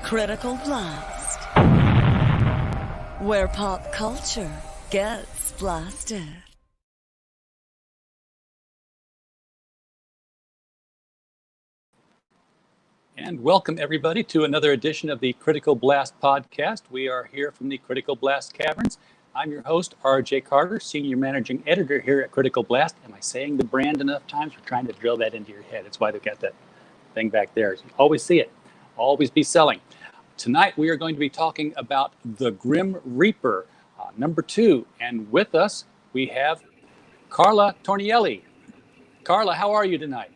Critical Blast, where pop culture gets blasted. And welcome, everybody, to another edition of the Critical Blast podcast. We are here from the Critical Blast Caverns. I'm your host, R.J. Carter, Senior Managing Editor here at Critical Blast. Am I saying the brand enough times? We're trying to drill that into your head. That's why they've got that thing back there. You always see it. Always be selling. Tonight, we are going to be talking about The Grim Reaper, number 2. And with us, we have Carla Tornielli. Carla, how are you tonight?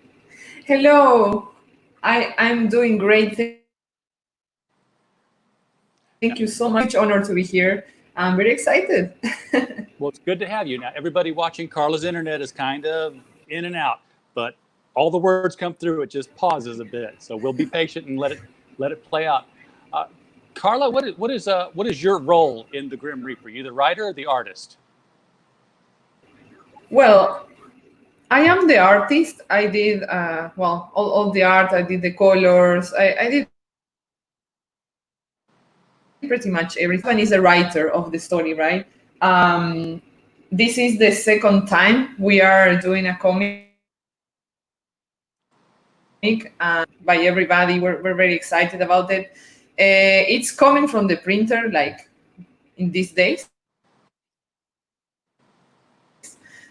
Hello. I'm doing great. Thank you so much. Honor to be here. I'm very excited. Well, it's good to have you. Now, everybody watching Carla's internet is kind of in and out, but all the words come through. It just pauses a bit. So we'll be patient and let it play out. Carla, what is your role in The Grim Reaper? You the writer or the artist? Well, I am the artist. I did all the art. I did the colors. I did pretty much everything. One is the writer of the story, right? This is the second time we are doing a comic by everybody. We're very excited about it. It's coming from the printer, like in these days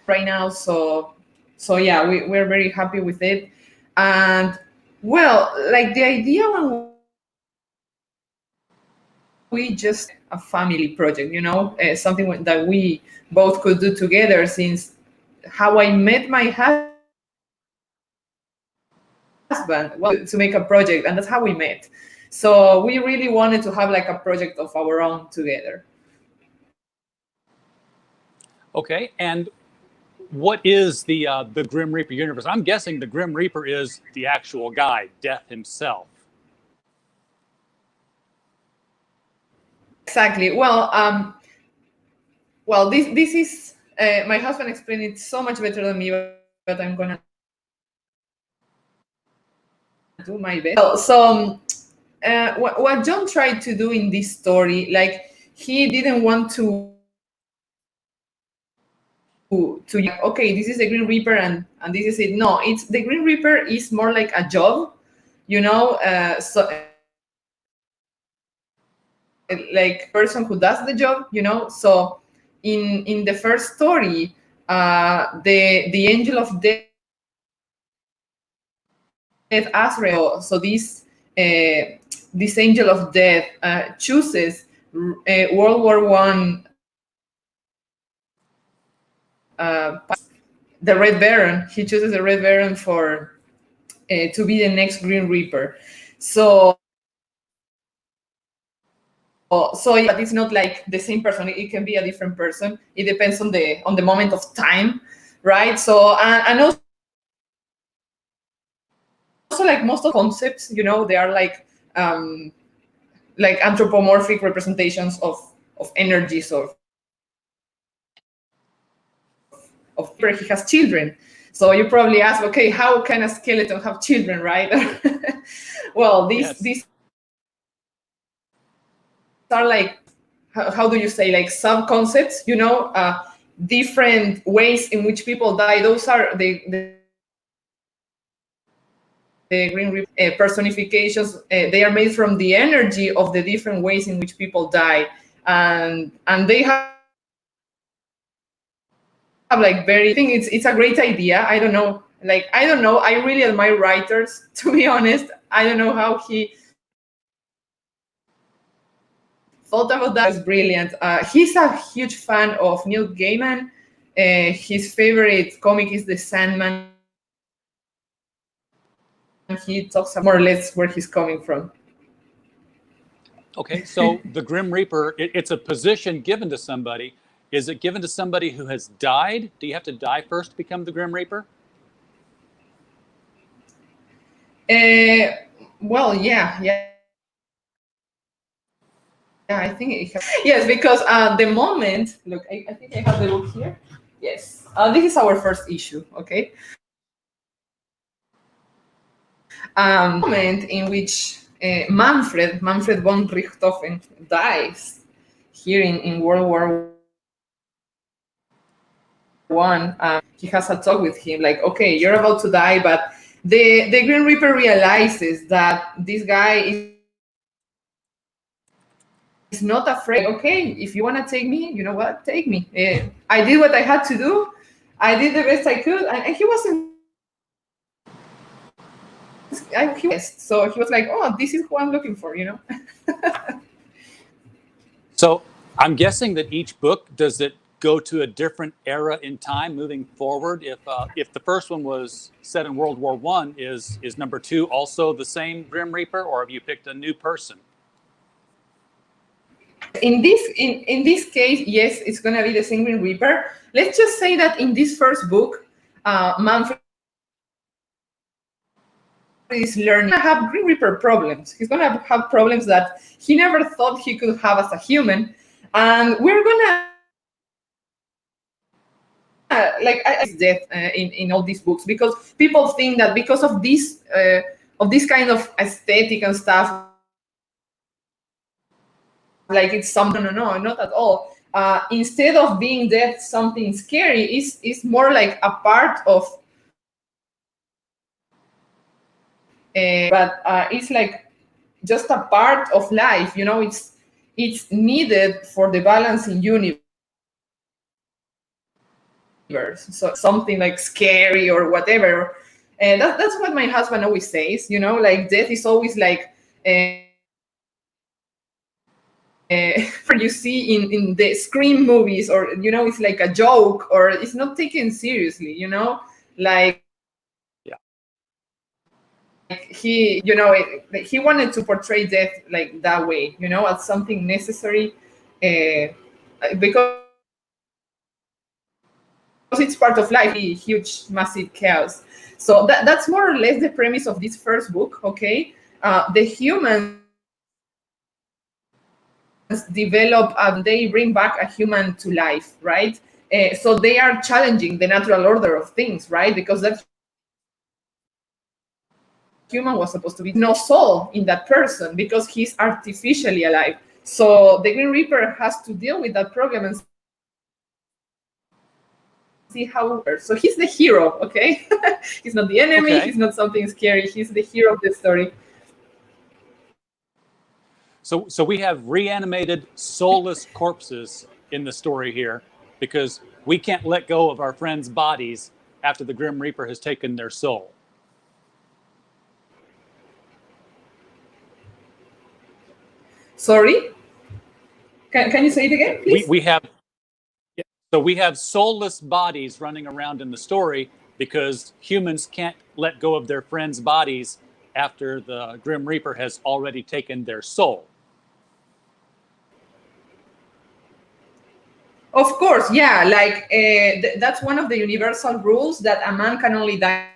right now. So yeah, we're very happy with it. And well, like the idea when we just a family project, something that we both could do together, since how I met my husband to make a project, and that's how we met. So we really wanted to have like a project of our own together. Okay, and what is the Grim Reaper universe? I'm guessing the Grim Reaper is the actual guy, Death himself. Exactly. Well, this is my husband explained it so much better than me, but I'm gonna do my best. So what John tried to do in this story, like he didn't want to okay, this is the Green Reaper and this is it. No, it's the Green Reaper is more like a job, so like person who does the job, So in the first story, the angel of death Azrael. So this angel of death chooses World War I. The Red Baron. He chooses the Red Baron for to be the next Green Reaper. So yeah, it's not like the same person. It can be a different person. It depends on the moment of time, right? So and also like most of concepts, they are like anthropomorphic representations of energies of where he has children. So you probably ask, okay, how can a skeleton have children, right? Well, these are like, how do you say, like sub-concepts, different ways in which people die. Those are the Green Reaper personifications. They are made from the energy of the different ways in which people die. And they have like I think it's a great idea. I don't know. I really admire writers, to be honest. I don't know how he thought about that. It's brilliant. He's a huge fan of Neil Gaiman. His favorite comic is The Sandman. He talks more or less where he's coming from. Okay, so the Grim Reaper, it's a position given to somebody. Is it given to somebody who has died? Do you have to die first to become the Grim Reaper? Well, yeah. I think it has. Yes, because the moment, look, I think I have the book here. Yes, this is our first issue, okay? Moment in which Manfred von Richthofen dies here in World War I. He has a talk with him, like, okay, you're about to die, but the Grim Reaper realizes that this guy is not afraid. Okay, if you want to take me, you know what, take me. I did what I had to do. I did the best I could, and he wasn't. So he was like, oh, this is who I'm looking for, you know. So I'm guessing that each book, does it go to a different era in time moving forward? If the first one was set in World War I, is number 2 also the same Grim Reaper, or have you picked a new person? In this case, yes, it's gonna be the same Grim Reaper. Let's just say that in this first book, Manfred is learning to have Grim Reaper problems. He's gonna have problems that he never thought he could have as a human, and we're gonna death in all these books, because people think that because of this kind of aesthetic and stuff, like it's something. No, not at all. Instead of being death something scary, is more like a part of but it's like just a part of life, you know. It's needed for the balancing universe. So something like scary or whatever, and that's what my husband always says, you know, like death is always like you see in the Scream movies, or, you know, it's like a joke, or it's not taken seriously, you know, like he, you know, he wanted to portray death like that way, you know, as something necessary, because it's part of life, huge, massive chaos. So that's more or less the premise of this first book, okay? The humans develop and they bring back a human to life, right? So they are challenging the natural order of things, right? Because that human was supposed to be no soul in that person because he's artificially alive. So the Green Reaper has to deal with that problem and see how it works. So he's the hero, okay? He's not the enemy, okay. He's not something scary, he's the hero of the story. So we have reanimated soulless corpses in the story here, because we can't let go of our friends' bodies after the Grim Reaper has taken their soul. Sorry? Can you say it again, please? We have soulless bodies running around in the story because humans can't let go of their friends' bodies after the Grim Reaper has already taken their soul. Of course, yeah. Like that's one of the universal rules, that a man can only die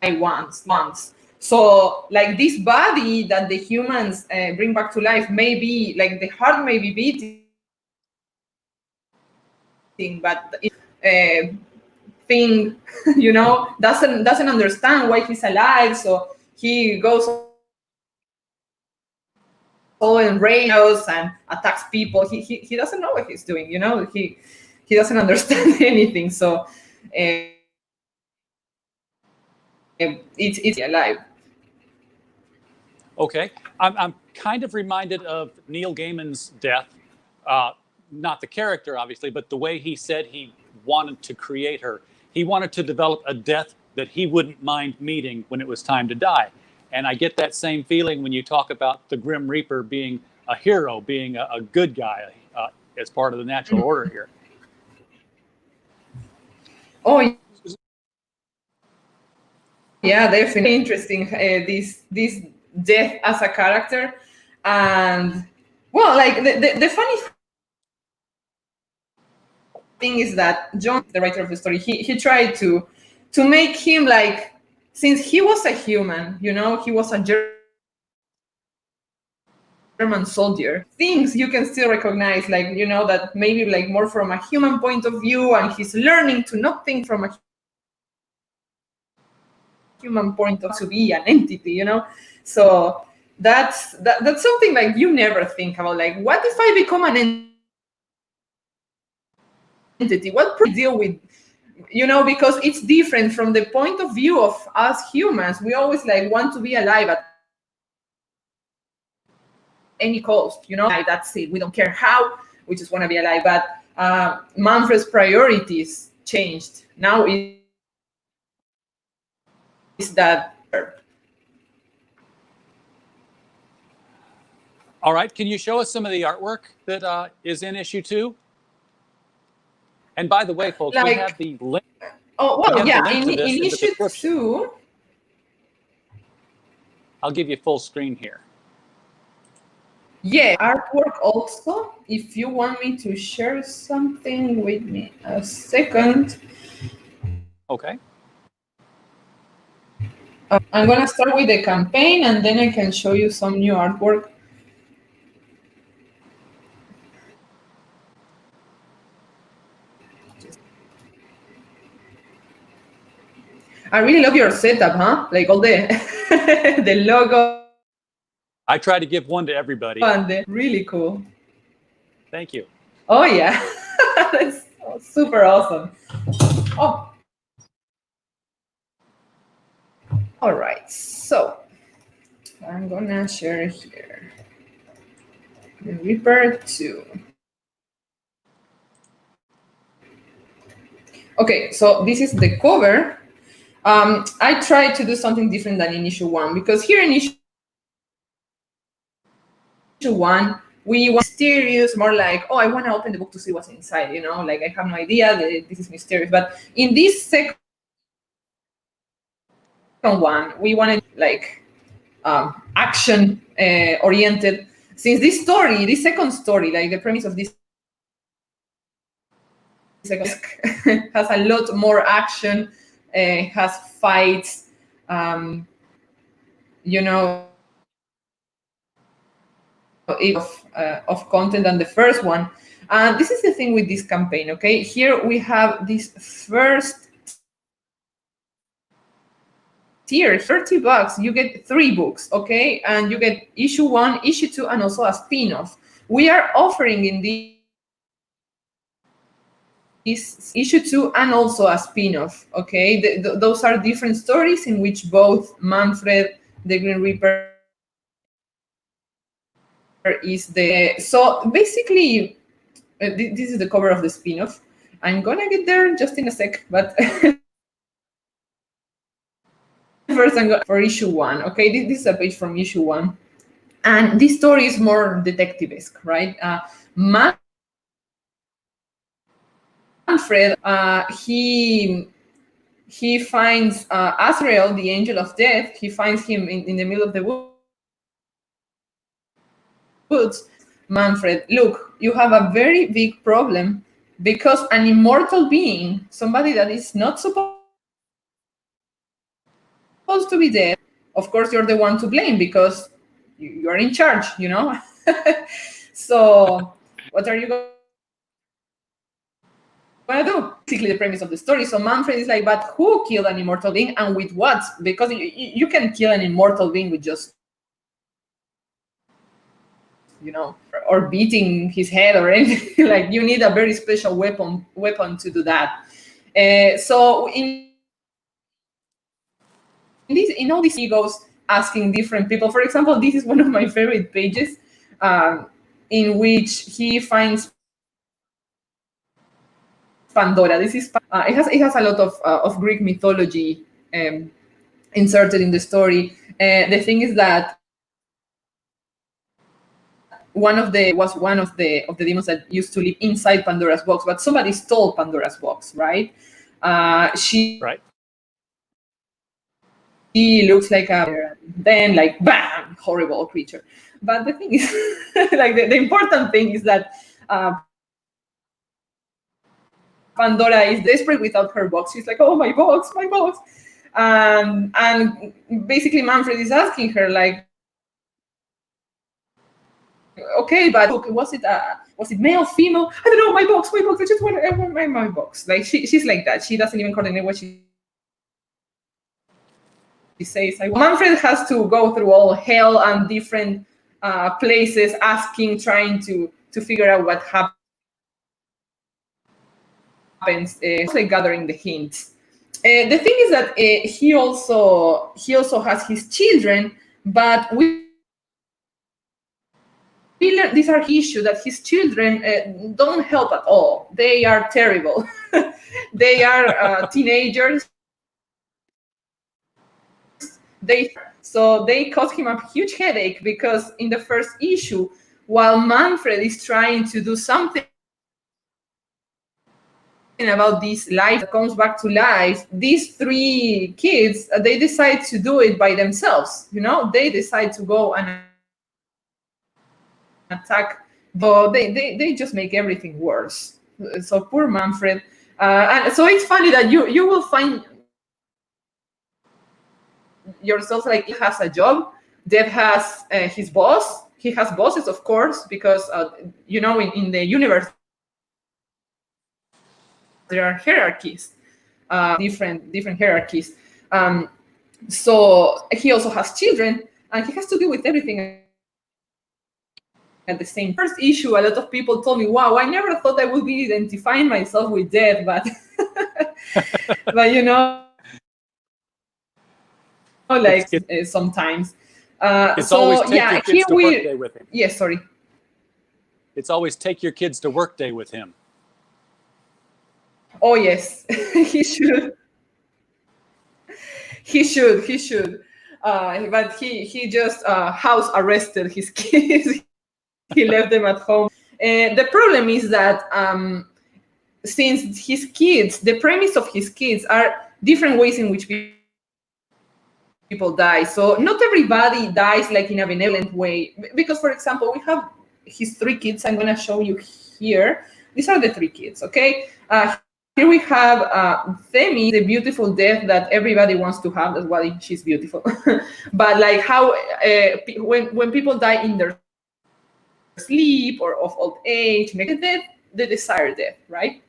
once. So, like, this body that the humans bring back to life, may be like the heart may be beating, but thing, you know, doesn't understand why he's alive. So he goes all enraged and attacks people. He doesn't know what he's doing, you know. He doesn't understand anything. So it's alive. Okay, I'm kind of reminded of Neil Gaiman's death, not the character obviously, but the way he said he wanted to create her. He wanted to develop a death that he wouldn't mind meeting when it was time to die. And I get that same feeling when you talk about the Grim Reaper being a hero, being a good guy as part of the natural order here. Oh, yeah, definitely interesting. This death as a character, and well, like the funny thing is that John, the writer of the story, he tried to make him, like, since he was a human, you know, he was a German soldier, things you can still recognize, like, you know, that maybe like more from a human point of view, and he's learning to not think from a human point of to be an entity, you know. So that's something like you never think about. Like, what if I become an entity? What do I deal with? You know, because it's different from the point of view of us humans. We always like want to be alive at any cost, you know. Like, that's it. We don't care how. We just want to be alive. But Manfred's priorities changed. Now it's that. All right, can you show us some of the artwork that is in issue 2? And by the way, folks, we have the link. Oh, well, yeah, in issue 2. I'll give you full screen here. Yeah, artwork also. If you want me to share something with me, a second. Okay. I'm gonna start with the campaign, and then I can show you some new artwork. I really love your setup, huh? Like all the the logo. I try to give one to everybody. And really cool. Thank you. Oh yeah, that's super awesome. Oh, all right. So I'm gonna share here. The Reaper 2. Okay, so this is the cover. I tried to do something different than in issue 1, because here in issue 1, we want mysterious, more like, oh, I want to open the book to see what's inside, you know, like I have no idea, this is mysterious. But in this second one, we wanted like action oriented. Since this story, this second story, like the premise of this second has a lot more action, has fights, you know, of content than the first one. And this is the thing with this campaign, okay? Here we have this first tier, $30. You get 3 books, okay? And you get issue 1, issue 2, and also a spin-off. We are offering in this issue 2 and also a spin-off, okay? Those are different stories in which both Manfred, the Green Reaper, is the... So basically, this is the cover of the spin-off. I'm gonna get there just in a sec, but first I'm going for issue 1, okay? This is a page from issue 1. And this story is more detective-esque, right? Manfred, he finds Azrael, the angel of death. He finds him in the middle of the woods. Manfred, look, you have a very big problem, because an immortal being, somebody that is not supposed to be dead, of course you're the one to blame, because you are in charge, you know. So what are you going to do? Basically the premise of the story. So Manfred is like, but who killed an immortal being, and with what? Because you can kill an immortal being with just, you know, or beating his head or anything. Like, you need a very special weapon to do that. So in all these, he goes asking different people. For example, this is one of my favorite pages, in which he finds Pandora. This is it has a lot of Greek mythology inserted in the story. The thing is that one of the demons that used to live inside Pandora's box, but somebody stole Pandora's box, right? She looks like a, then like bam, horrible creature. But the thing is, like the important thing is that Pandora is desperate without her box. She's like, oh, my box. And basically Manfred is asking her, like, okay, but look, was it male, female? I don't know, my box. I just want my box. Like she's like that. She doesn't even coordinate what she. says, Manfred has to go through all hell and different places, asking, trying to figure out what happens, like gathering the hints. The thing is that he also has his children, but we learn these are issues that his children don't help at all. They are terrible. They are teenagers. So they cause him a huge headache, because in the first issue, while Manfred is trying to do something about this life that comes back to life, these three kids, they decide to do it by themselves. They decide to go and attack, but they just make everything worse. So poor Manfred. And so it's funny that you will find yourself like, he has a job, Death has his boss, he has bosses, of course, because in the universe there are hierarchies, different hierarchies. So he also has children, and he has to deal with everything at the same. First issue, a lot of people told me, wow, I never thought I would be identifying myself with Death, but like sometimes. It's always take your kids to work day with him. Yes, sorry. It's always take your kids to work day with him. Oh yes, he should. He should. But he just house arrested his kids. He left them at home. The problem is that since his kids, the premise of his kids are different ways in which people die. So not everybody dies like in a benevolent way. Because, for example, we have his three kids. I'm going to show you here. These are the three kids, okay? Here we have Themi, the beautiful death that everybody wants to have. That's why she's beautiful. But like how when people die in their sleep or of old age, make a death, the desired death, right?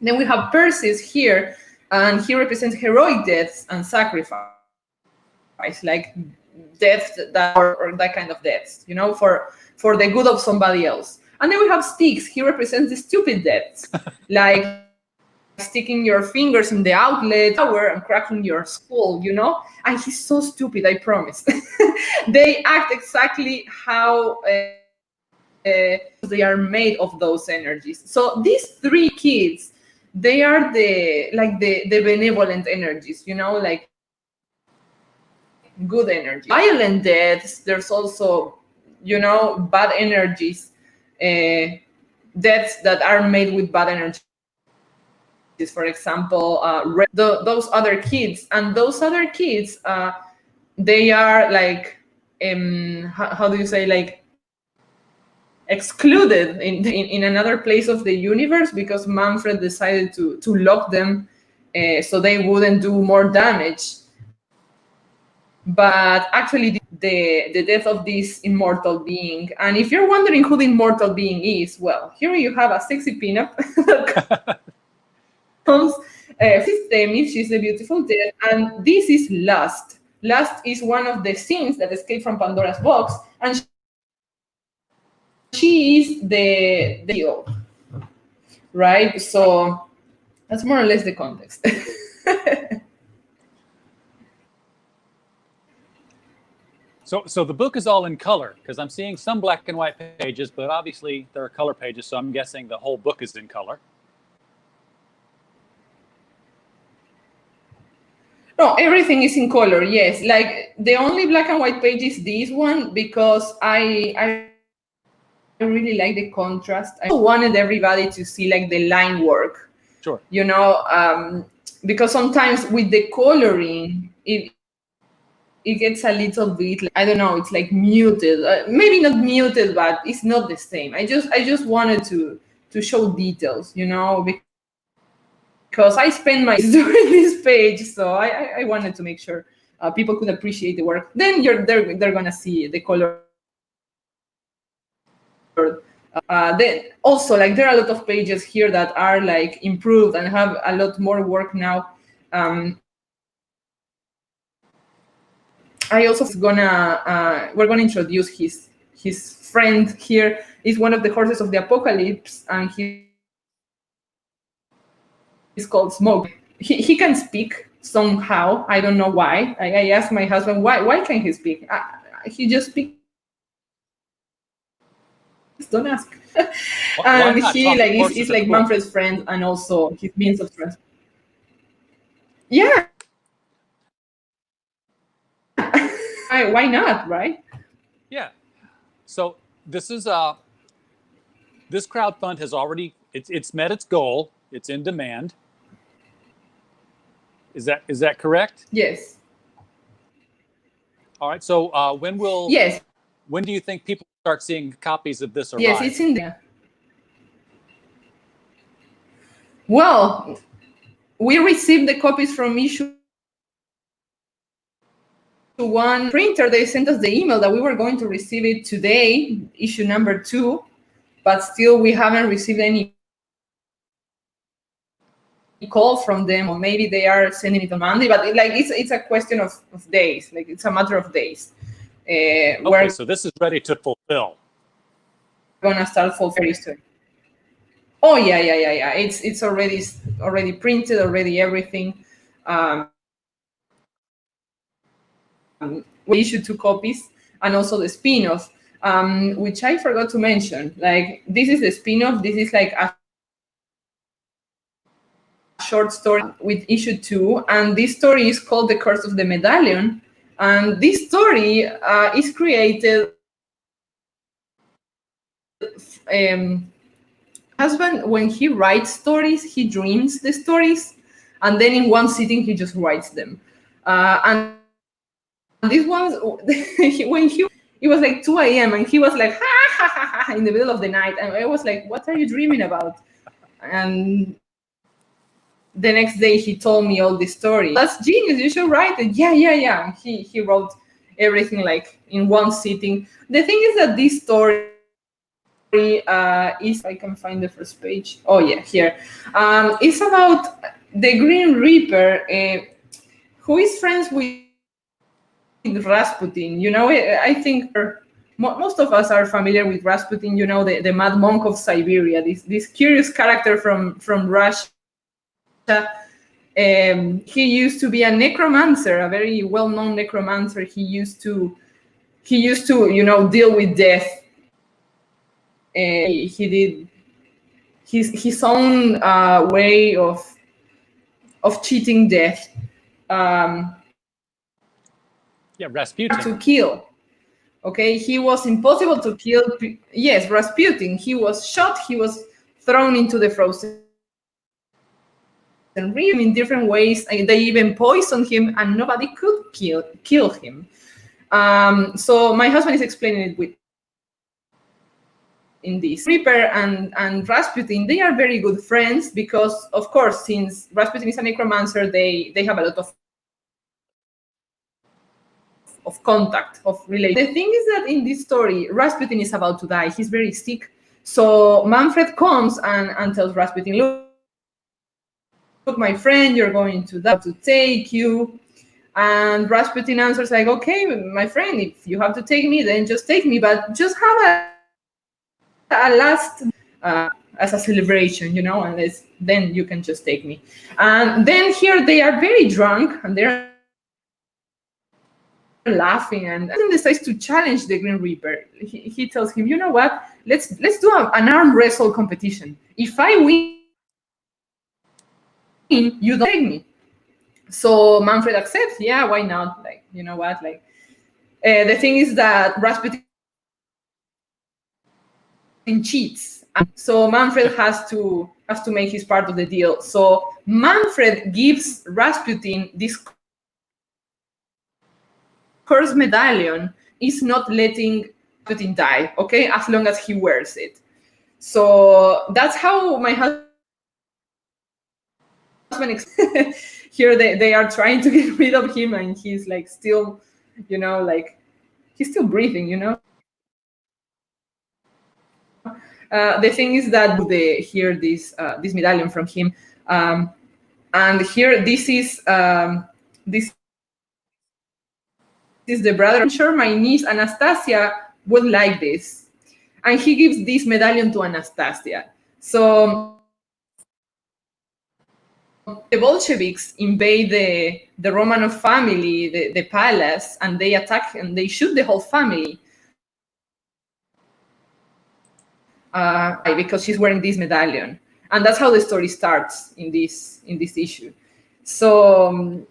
Then we have Persis here, and he represents heroic deaths and sacrifice, like deaths that or that kind of deaths, for the good of somebody else. And then we have Styx. He represents the stupid deaths, like sticking your fingers in the outlet tower and cracking your skull, and he's so stupid, I promise. They act exactly how they are made of those energies. So these three kids, they are the benevolent energies, like good energy. Violent deaths, there's also bad energies, deaths that are made with bad energies. For example, those other kids, and those other kids, they are like, how do you say, like excluded in another place of the universe, because Manfred decided to lock them so they wouldn't do more damage. But actually, the death of this immortal being, and if you're wondering who the immortal being is, well, here you have a sexy pinup. Systemic, she's the beautiful death, and this is Lust. Lust is one of the sins that escaped from Pandora's box, and she is the deal, right? So that's more or less the context. So the book is all in color, because I'm seeing some black and white pages, but obviously there are color pages, so I'm guessing the whole book is in color. No, everything is in color, yes. Like the only black and white page is this one, because I really like the contrast. I wanted everybody to see like the line work. Sure. Because sometimes with the coloring, it gets a little bit, I don't know, it's like muted. Maybe not muted, but it's not the same. I just wanted to show details, because I spent my during this page, so I wanted to make sure people could appreciate the work. Then they're gonna see the color. Then also, like, there are a lot of pages here that are like improved and have a lot more work now. I also we're gonna introduce his friend here. Is one of the horses of the apocalypse, and he's called Smoke. He can speak somehow. I don't know why. I asked my husband why can't he speak. He just speaks. Don't ask. And he like is like Manfred's friend and also his means of transport. Yeah. Why not, right? Yeah. So this is this crowdfund has already it's met its goal. It's in demand. Is that correct? Yes. All right. So Yes. when do you think people start seeing copies of this arrive? Yes, it's in there. Well, we received the copies from issue 1 printer. They sent us the email that we were going to receive it today, issue number 2, but still we haven't received any call from them, or maybe they are sending it on Monday, but it's a question of days. Like it's a matter of days. Okay, so this is ready to fulfill. We're gonna start full very soon. Oh yeah. It's already printed, already everything. We issued 2 copies, and also the spin-off, which I forgot to mention. Like this is the spin-off. This is like a short story with issue 2, and this story is called The Curse of the Medallion. And this story is created. Husband, when he writes stories, he dreams the stories, and then in one sitting he just writes them. And this one, when it was like 2 a.m. and he was like ha, ha, ha, ha, in the middle of the night, and I was like, what are you dreaming about? And the next day he told me all this story. That's genius, you should write it. Yeah. He wrote everything like in one sitting. The thing is that this story is, I can find the first page. Oh yeah, here. It's about the Green Reaper, who is friends with Rasputin. You know, I think most of us are familiar with Rasputin. You know, the mad monk of Siberia. This curious character from Russia. He used to be a necromancer, a very well-known necromancer. He used to deal with death. He did his own way of cheating death. Rasputin. To kill. Okay, he was impossible to kill. Yes, Rasputin. He was shot. He was thrown into the frozen river in different ways. And they even poisoned him, and nobody could kill him. So my husband is explaining it in this. Reaper and Rasputin, they are very good friends because, of course, since Rasputin is a necromancer, they have a lot of contact, of relation. The thing is that in this story, Rasputin is about to die. He's very sick. So Manfred comes and tells Rasputin, look, my friend, you're going to die, to take you. And Rasputin answers like, okay, my friend, if you have to take me, then just take me, but just have a last as a celebration, you know, and then you can just take me. And then here they are very drunk, and they're laughing, and then decides to challenge the Green Reaper. He tells him, you know what, let's do an arm wrestle competition. If I win, you don't take me. So Manfred accepts. Yeah, why not? Like, you know what, like the thing is that Rasputin cheats, so Manfred has to make his part of the deal. So Manfred gives Rasputin this curse medallion. Is not letting Rasputin die, okay, as long as he wears it. So that's how my husband here they are trying to get rid of him, and he's like still, you know, like he's still breathing, you know. The thing is that here this medallion from him, and here this is is the brother. I'm sure my niece Anastasia would like this. And he gives this medallion to Anastasia. So the Bolsheviks invade the Romanov family, the palace, and they attack and they shoot the whole family. Because she's wearing this medallion. And that's how the story starts in this issue. So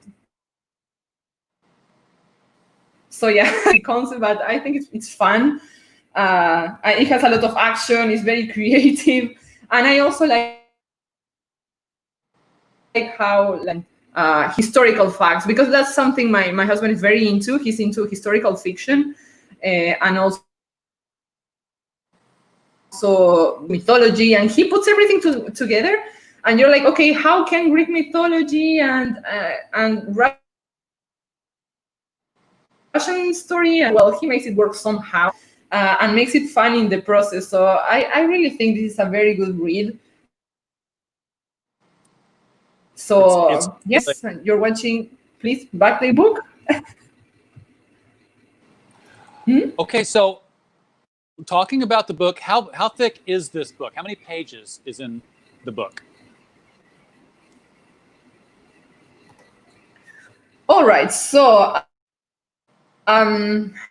yeah, the concept, but I think it's fun. It has a lot of action. It's very creative, and I also like how historical facts, because that's something my husband is very into. He's into historical fiction, and also mythology, and he puts everything together. And you're like, okay, how can Greek mythology and Russian story, and well, he makes it work somehow, and makes it fun in the process. So I really think this is a very good read. So yes, you're watching, please back the book. Okay, so talking about the book, how thick is this book? How many pages is in the book? All right, so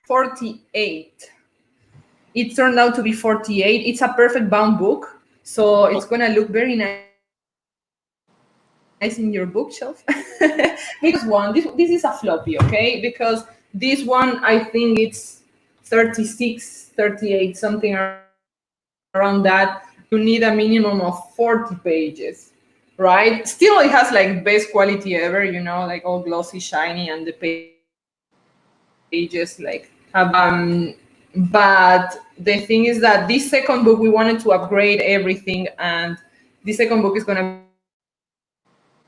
48. It turned out to be 48. It's a perfect bound book, so it's gonna look very nice in your bookshelf. Because this is a floppy, okay? Because this one, I think it's 36, 38, something around that. You need a minimum of 40 pages, right? Still, it has like best quality ever, like all glossy, shiny, and the pages like have but the thing is that this second book, we wanted to upgrade everything, and the second book is gonna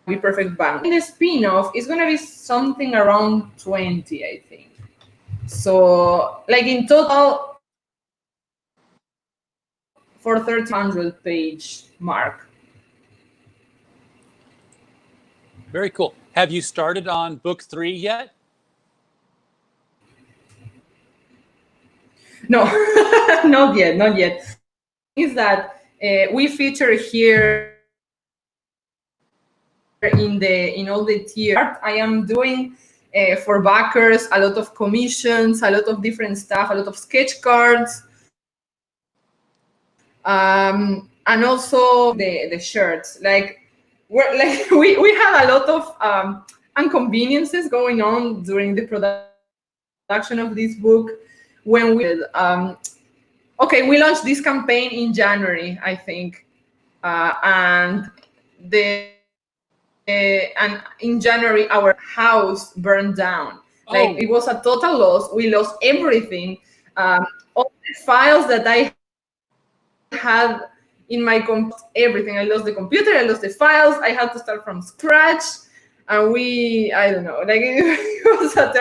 be perfect bound. And the spin-off is gonna be something around 20, I think. So like in total for 1,300 page mark. Very cool. Have you started on book 3 yet? No, not yet. Is that we feature here in all the tiers. I am doing for backers a lot of commissions, a lot of different stuff, a lot of sketch cards, and also the shirts. Like we had a lot of inconveniences going on during the production of this book. When we we launched this campaign in January, I think, and in January our house burned down. Like it was a total loss. We lost everything. All the files that I had in my everything. I lost the computer. I lost the files. I had to start from scratch, and I don't know. Like it was a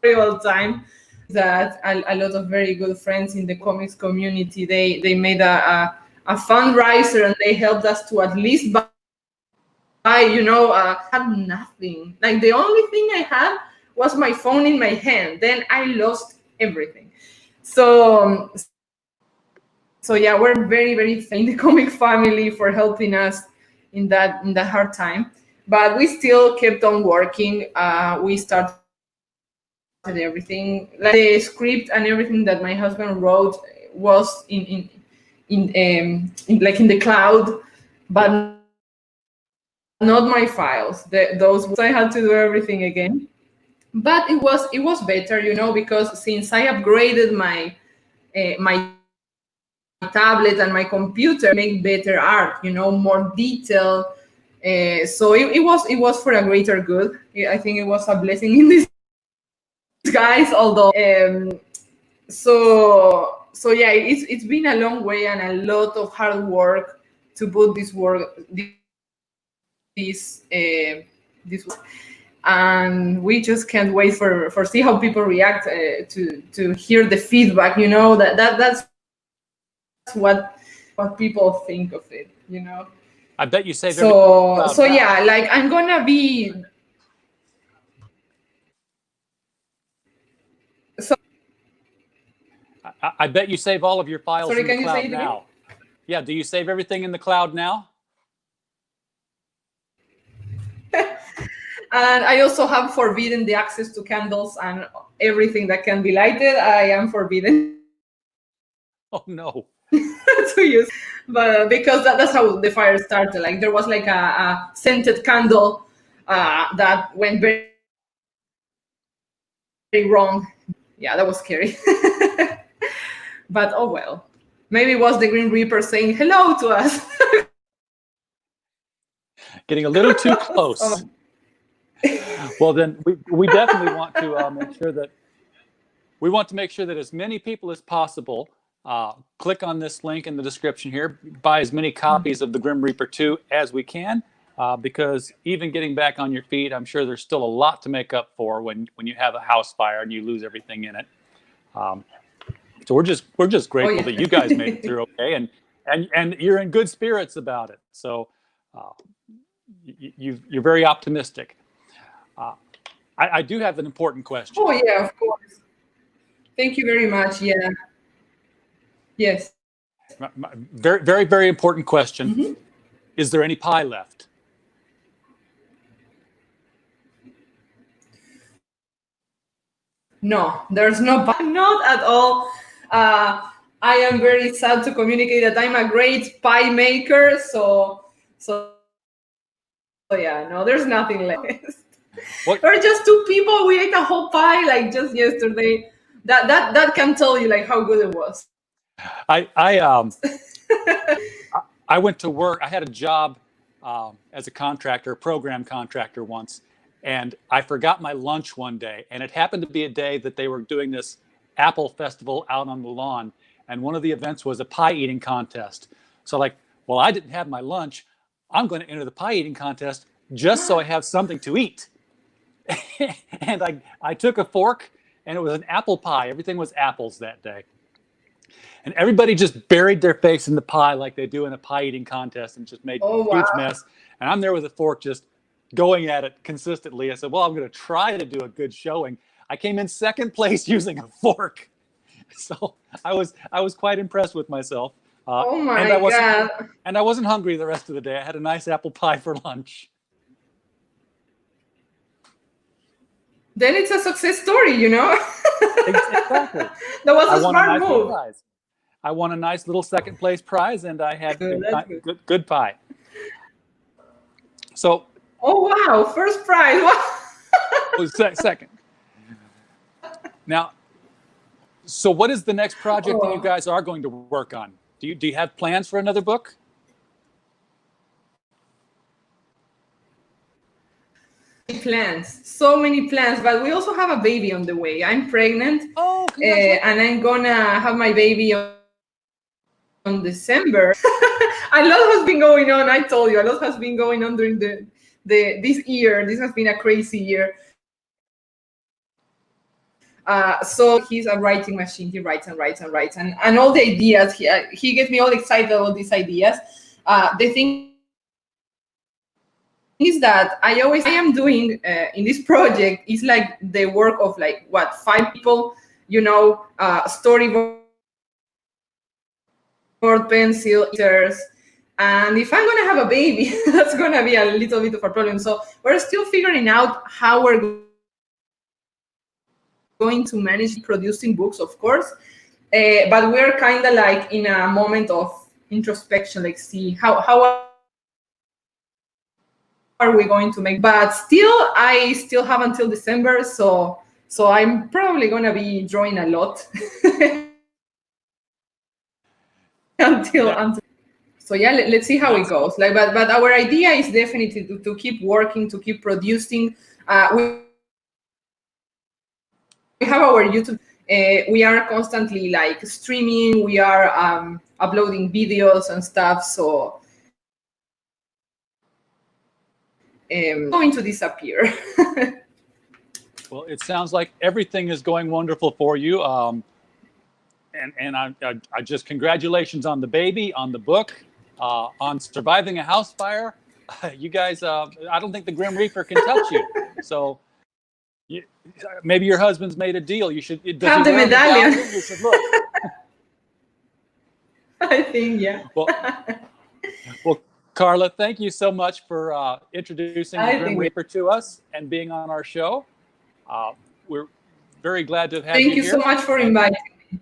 terrible time. That a lot of very good friends in the comics community, they made a fundraiser, and they helped us to at least buy, had nothing. Like the only thing I had was my phone in my hand. Then I lost everything. So yeah, we're very, very thankful in the comic family for helping us in that hard time. But we still kept on working. We started everything, like the script and everything that my husband wrote was in the cloud, but not my files. Those I had to do everything again. But it was better, because since I upgraded my my tablet and my computer, make better art, more detail. So it was for a greater good. I think it was a blessing in this guys, although so yeah, it's been a long way and a lot of hard work to put this and we just can't wait for see how people react to hear the feedback. That's what people think of it. I bet you say so yeah, like I'm gonna be I bet you save all of your files Sorry, in the can you say cloud it again? now. Yeah, do you save everything in the cloud now? And I also have forbidden the access to candles and everything that can be lighted. I am forbidden Oh no. to use, but because that's how the fire started. Like there was like a scented candle that went very, very wrong. Yeah, that was scary. But oh well. Maybe it was the Green Reaper saying hello to us. Getting a little too close. Well, then we definitely want to make sure that as many people as possible click on this link in the description here, buy as many copies of the Grim Reaper 2 as we can, because even getting back on your feet, I'm sure there's still a lot to make up for when you have a house fire and you lose everything in it. So we're just grateful that you guys made it through okay, and you're in good spirits about it. So you're very optimistic. I do have an important question. Oh yeah, of course. Thank you very much. Yeah. Yes. Very, very, very important question. Mm-hmm. Is there any pie left? No, there's no pie. Not at all. I am very sad to communicate that I'm a great pie maker. So yeah, no, there's nothing left. What? We're just two people. We ate a whole pie like just yesterday. That can tell you like how good it was. I went to work. I had a job as a contractor, program contractor once, and I forgot my lunch one day. And it happened to be a day that they were doing this apple festival out on the lawn, and one of the events was a pie eating contest. So like, well, I didn't have my lunch. I'm going to enter the pie eating contest just so I have something to eat. And I took a fork, and it was an apple pie. Everything was apples that day. And everybody just buried their face in the pie like they do in a pie eating contest and just made a huge mess. And I'm there with a fork just going at it consistently. I said, well, I'm going to try to do a good showing. I came in second place using a fork. So I was quite impressed with myself. Oh my God. And I wasn't hungry the rest of the day. I had a nice apple pie for lunch. Then it's a success story, you know? Exactly. That was a smart move. I won a nice little second place prize, and I had good pie. So. Oh wow! First prize. Second. Now, so what is the next project that you guys are going to work on? Do you have plans for another book? Plans, so many plans, but we also have a baby on the way. I'm pregnant. Oh, and I'm gonna have my baby on December. A lot has been going on. I told you, a lot has been going on during this year. This has been a crazy year. So he's a writing machine. He writes and writes and writes, and all the ideas. He gets me all excited about these ideas. The thing is that I am doing in this project is like the work of like 5 people, you know, storyboard, pencil, and if I'm gonna have a baby, that's gonna be a little bit of a problem. So we're still figuring out how we're going to manage producing books, of course, but we're kind of like in a moment of introspection, like see how are we going to make, but I still have until December, so I'm probably gonna be drawing a lot until so yeah, let's see how it goes. Like, but our idea is definitely to keep working, to keep producing. We have our YouTube. We are constantly like streaming. We are uploading videos and stuff. So going to disappear. Well, it sounds like everything is going wonderful for you. And I just congratulations on the baby, on the book, on surviving a house fire. You guys, I don't think the Grim Reaper can touch you. So maybe your husband's made a deal. You should have the medallion. You should look. think, yeah. Well, Carla, thank you so much for introducing the Grim Reaper to us and being on our show. We're very glad to have you here. Thank you so much for inviting me.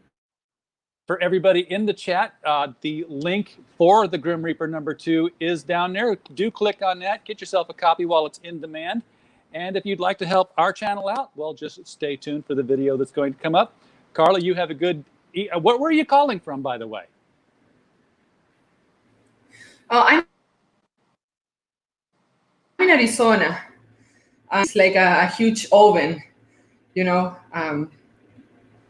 For everybody in the chat, the link for the Grim Reaper #2 is down there. Do click on that. Get yourself a copy while it's in demand. And if you'd like to help our channel out, well, just stay tuned for the video that's going to come up. Carla, you have a good... Where are you calling from, by the way? I'm in Arizona. It's like a huge oven, you know.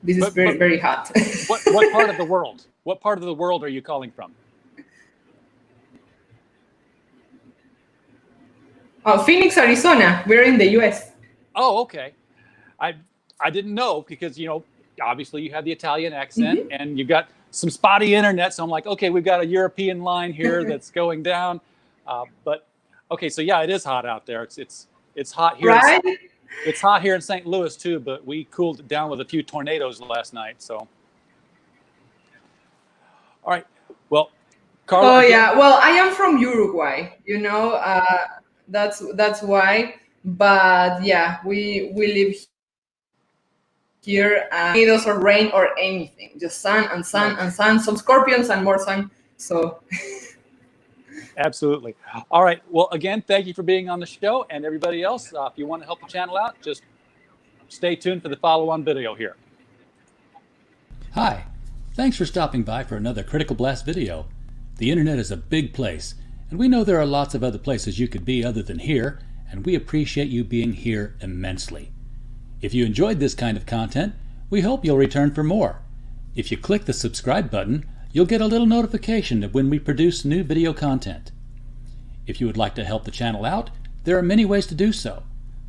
This is very hot. what part of the world? What part of the world are you calling from? Oh, Phoenix, Arizona. We're in the U.S. Oh, okay. I didn't know because, you know, obviously you have the Italian accent and you've got some spotty internet. So I'm like, okay, we've got a European line here that's going down. But okay, so yeah, it is hot out there. It's hot here. Right? It's hot here in St. Louis too, but we cooled it down with a few tornadoes last night. So, all right. Well, Carla. Oh yeah. Well, I am from Uruguay. You know, that's why. But yeah, we live here. Tornadoes or rain or anything, just sun and sun and sun. Some scorpions and more sun. So. Absolutely. All right. Well, again, thank you for being on the show. And everybody else, if you want to help the channel out, just stay tuned for the follow-on video here. Hi. Thanks for stopping by for another Critical Blast video. The internet is a big place, and we know there are lots of other places you could be other than here, and we appreciate you being here immensely. If you enjoyed this kind of content, we hope you'll return for more. If you click the subscribe button, you'll get a little notification of when we produce new video content. If you would like to help the channel out, there are many ways to do so.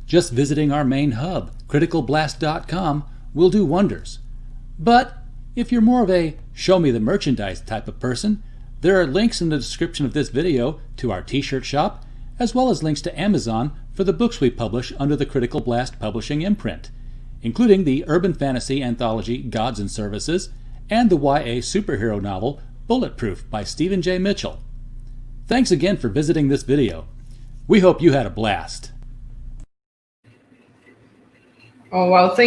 Just visiting our main hub, criticalblast.com, will do wonders. But if you're more of a show me the merchandise type of person, there are links in the description of this video to our t-shirt shop, as well as links to Amazon for the books we publish under the Critical Blast Publishing imprint, including the urban fantasy anthology Gods and Services, and the YA superhero novel Bulletproof by Stephen J. Mitchell. Thanks again for visiting this video. We hope you had a blast. Oh, well, thank